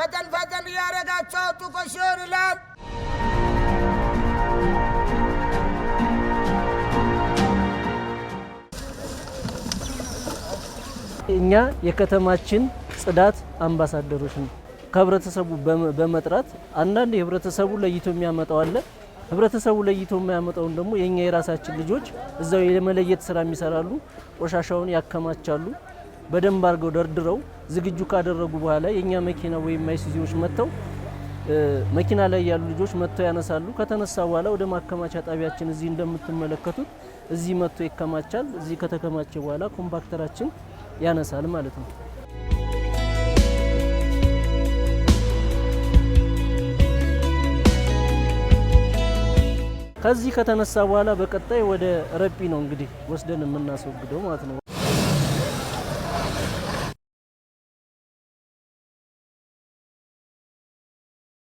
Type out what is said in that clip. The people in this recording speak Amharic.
ፈጠን ፈጠን እያደረጋችሁ አውጡ ቆሾን ይላል። እኛ የከተማችን ጽዳት አምባሳደሮች ነን። ከህብረተሰቡ በመጥራት አንዳንድ የህብረተሰቡ ለይቶ የሚያመጣው አለ። ህብረተሰቡ ለይቶ የሚያመጣውን ደግሞ የኛ የራሳችን ልጆች እዛው የመለየት ስራ የሚሰራሉ። ቆሻሻውን ያከማቻሉ። በደንብ አድርገው ደርድረው ዝግጁ ካደረጉ በኋላ የኛ መኪና ወይም አይሱዚዎች መጥተው መኪና ላይ ያሉ ልጆች መጥተው ያነሳሉ። ከተነሳ በኋላ ወደ ማከማቻ ጣቢያችን እዚህ እንደምትመለከቱት እዚህ መጥቶ ይከማቻል። እዚህ ከተከማቸ በኋላ ኮምፓክተራችን ያነሳል ማለት ነው። ከዚህ ከተነሳ በኋላ በቀጣይ ወደ ረጲ ነው እንግዲህ ወስደን የምናስወግደው ማለት ነው።